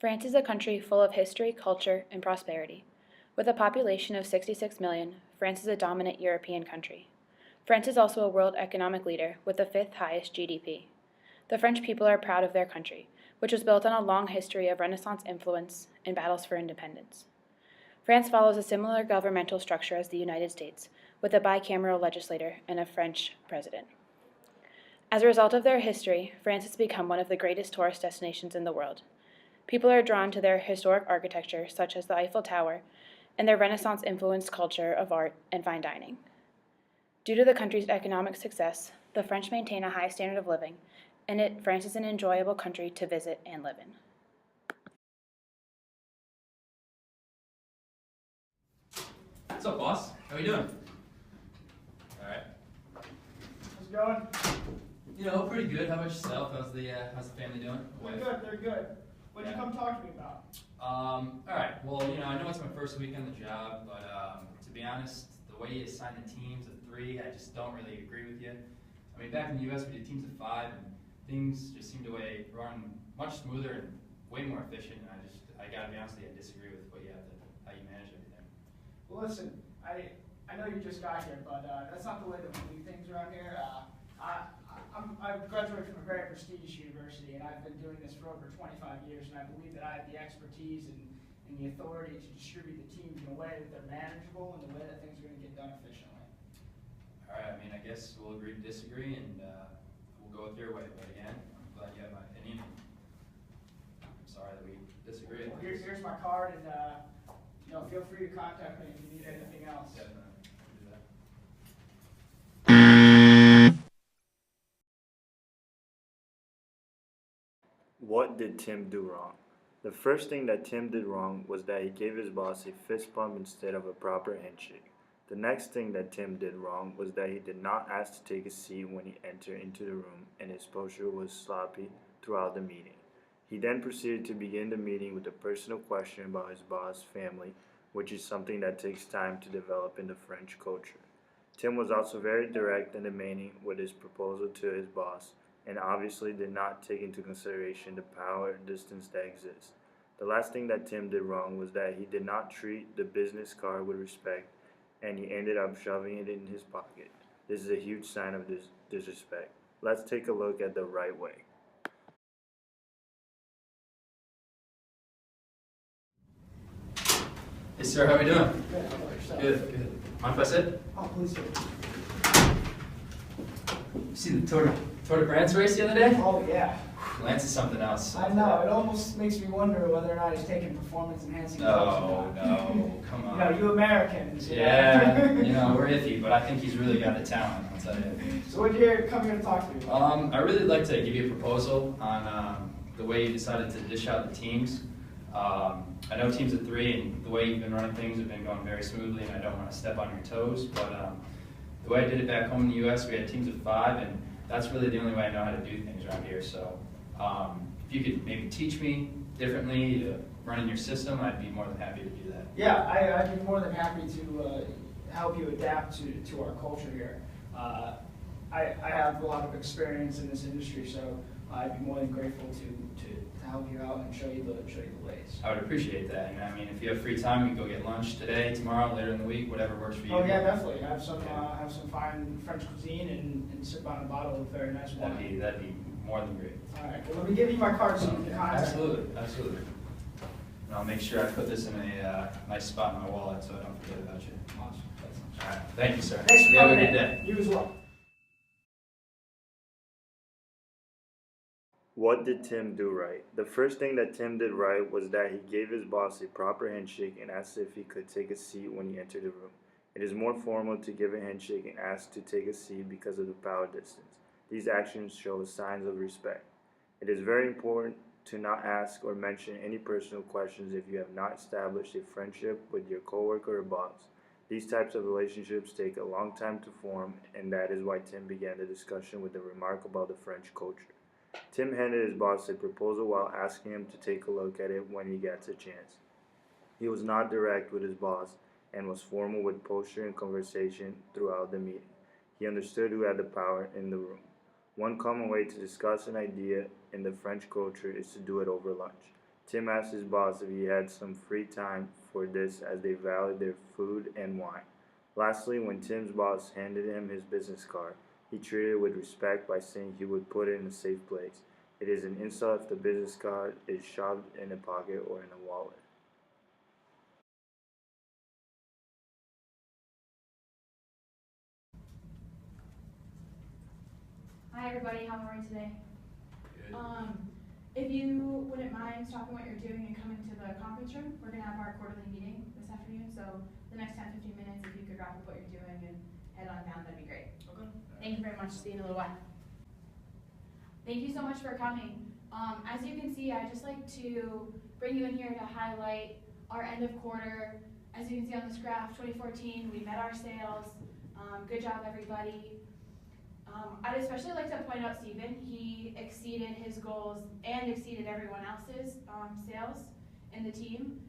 France is a country full of history, culture, and prosperity. With a population of 66 million, France is a dominant European country. France is also a world economic leader with the fifth highest GDP. The French people are proud of their country, which was built on a long history of Renaissance influence and battles for independence. France follows a similar governmental structure as the United States, with a bicameral legislature and a French president. As a result of their history, France has become one of the greatest tourist destinations in the world. People are drawn to their historic architecture, such as the Eiffel Tower, and their Renaissance-influenced culture of art and fine dining. Due to the country's economic success, the French maintain a high standard of living, and France is an enjoyable country to visit and live in. What's up, boss? How you doing? All right. How's it going? You know, pretty good. How about yourself? How's the family doing? They're good. What did you come talk to me about? All right. Well, you know, I know it's my first week on the job, but to be honest, the way you assign the teams of 3, I just don't really agree with you. I mean, back in the U.S., we did teams of 5, and things just seem to run much smoother and way more efficient. And I gotta be honest with you, I disagree with how you manage everything. Well, listen, I know you just got here, but that's not the way that we do things around here. I graduated from a very prestigious university, and I've been doing this for over 25 years, and I believe that I have the expertise and the authority to distribute the teams in a way that they're manageable and the way that things are going to get done efficiently. All right. I mean, I guess we'll agree to disagree, and we'll go with your way. But again, I'm glad you have my opinion. I'm sorry that we disagree. Well, here's my card, and feel free to contact me if you need anything else. Definitely. I'll do that. What did Tim do wrong? The first thing that Tim did wrong was that he gave his boss a fist bump instead of a proper handshake. The next thing that Tim did wrong was that he did not ask to take a seat when he entered into the room, and his posture was sloppy throughout the meeting. He then proceeded to begin the meeting with a personal question about his boss' family, which is something that takes time to develop in the French culture. Tim was also very direct in the meeting with his proposal to his boss, and obviously did not take into consideration the power distance that exists. The last thing that Tim did wrong was that he did not treat the business card with respect, and he ended up shoving it in his pocket. This is a huge sign of disrespect. Let's take a look at the right way. Hey, sir, how are we doing? Good. How about yourself? Good. Mind if I sit? Oh, please do. You see the Tour de France race the other day? Oh, yeah. Lance is something else. I know. It almost makes me wonder whether or not he's taking performance-enhancing drugs or not. No, come on. You Americans. Yeah, we're iffy, but I think he's really got the talent, I'll tell you. So what did you come here to talk to me about? I really like to give you a proposal on the way you decided to dish out the teams. I know teams of 3, and the way you've been running things have been going very smoothly, and I don't want to step on your toes, but the way I did it back home in the U.S., we had teams of 5, and that's really the only way I know how to do things around here. So if you could maybe teach me differently to run in your system, I'd be more than happy to do that. Yeah, I'd be more than happy to help you adapt to our culture here. I have a lot of experience in this industry, so I'd be more than grateful to help you out and show you the ways. I would appreciate that. And I mean, if you have free time, we can go get lunch today, tomorrow, later in the week, whatever works for you. Oh yeah, definitely. Have some fine French cuisine and sip on a bottle of very nice wine. That'd be more than great. All right. Well, let me give you my card so you can contact. Absolutely. And I'll make sure I put this in a nice spot in my wallet so I don't forget about you. Awesome. All right. Thank you, sir. Thanks for You have a coming good in. day. You as well. What did Tim do right? The first thing that Tim did right was that he gave his boss a proper handshake and asked if he could take a seat when he entered the room. It is more formal to give a handshake and ask to take a seat because of the power distance. These actions show signs of respect. It is very important to not ask or mention any personal questions if you have not established a friendship with your coworker or boss. These types of relationships take a long time to form, and that is why Tim began the discussion with a remark about the French culture. Tim handed his boss a proposal while asking him to take a look at it when he gets a chance. He was not direct with his boss and was formal with posture and conversation throughout the meeting. He understood who had the power in the room. One common way to discuss an idea in the French culture is to do it over lunch. Tim asked his boss if he had some free time for this as they valued their food and wine. Lastly, when Tim's boss handed him his business card, he treated it with respect by saying he would put it in a safe place. It is an insult if the business card is shoved in a pocket or in a wallet. Hi everybody, how are we today? Good. If you wouldn't mind stopping what you're doing and coming to the conference room, we're going to have our quarterly meeting this afternoon, so the next 10-15 minutes, if you could wrap up what you're doing and head on down, that'd be great. Okay. Thank you very much. See you in a little while. Thank you so much for coming. As you can see, I'd just like to bring you in here to highlight our end of quarter. As you can see on this graph, 2014, we met our sales. Good job, everybody. I'd especially like to point out Stephen. He exceeded his goals and exceeded everyone else's sales in the team.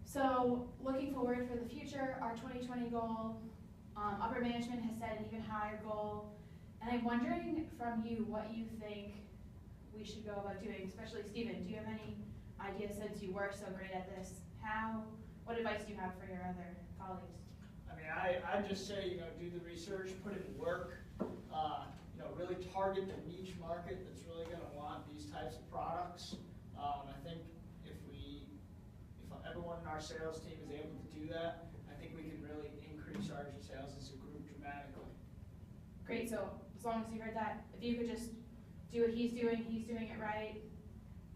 So looking forward for the future, our 2020 goal, upper management has set an even higher goal. And I'm wondering from you what you think we should go about doing, especially Stephen. Do you have any ideas since you were so great at this? What advice do you have for your other colleagues? I mean, I'd just say, do the research, put it in work, really target the niche market that's really going to want these types of products. I think if everyone in our sales team is able to do that, I think we can really increase our sales as a group dramatically. Great, so as long as you heard that, if you could just do what he's doing it right,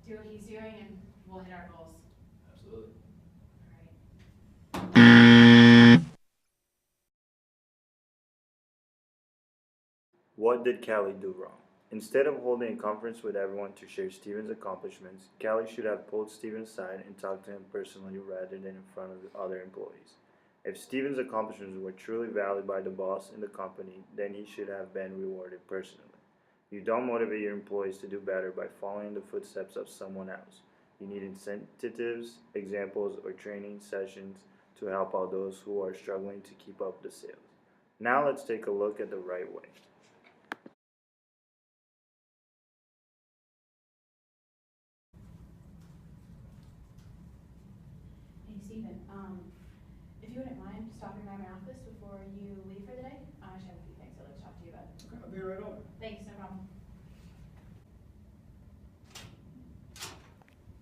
do what he's doing, and we'll hit our goals. Absolutely. All right. What did Callie do wrong? Instead of holding a conference with everyone to share Steven's accomplishments, Callie should have pulled Steven aside and talked to him personally rather than in front of the other employees. If Steven's accomplishments were truly valued by the boss in the company, then he should have been rewarded personally. You don't motivate your employees to do better by following the footsteps of someone else. You need incentives, examples, or training sessions to help out those who are struggling to keep up the sales. Now let's take a look at the right way. Hey Stephen, if you wouldn't mind stopping by my office before you leave for the day, I just have a few things I'd like to talk to you about. Okay, I'll be right over. Thanks, no problem.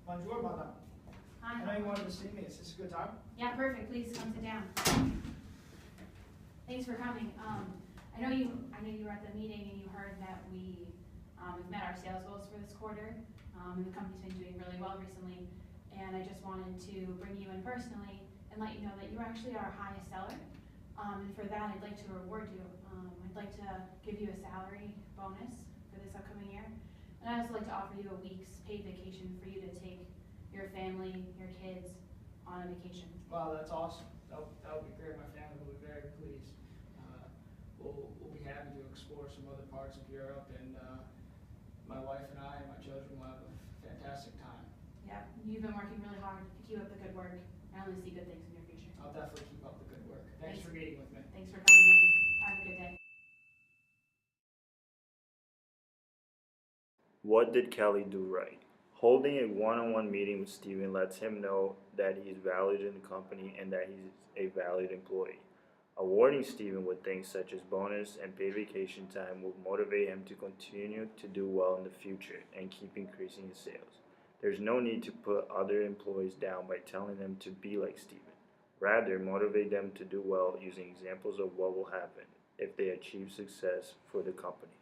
Bonjour, madame. Hi. I know you wanted to see me. Is this a good time? Yeah, perfect. Please come sit down. Thanks for coming. I know you were at the meeting and you heard that we've met our sales goals for this quarter, and the company's been doing really well recently. And I just wanted to bring you in personally and let you know that you're actually our highest seller. And for that, I'd like to reward you. I'd like to give you a salary bonus for this upcoming year. And I'd also like to offer you a week's paid vacation for you to take your family, your kids on a vacation. Wow, that's awesome. That would be great. My family will be very pleased. We'll be happy to explore some other parts of Europe, and my wife and I and my children will have a fantastic time. Yeah, you've been working really hard to keep up the good work. I only see good things in your future. I'll definitely keep up the good work. Thanks for meeting with me. Thanks for coming in. Have a good day. What did Kelly do right? Holding a one-on-one meeting with Steven lets him know that he is valued in the company and that he is a valued employee. Awarding Steven with things such as bonus and paid vacation time will motivate him to continue to do well in the future and keep increasing his sales. There's no need to put other employees down by telling them to be like Steven. Rather, motivate them to do well using examples of what will happen if they achieve success for the company.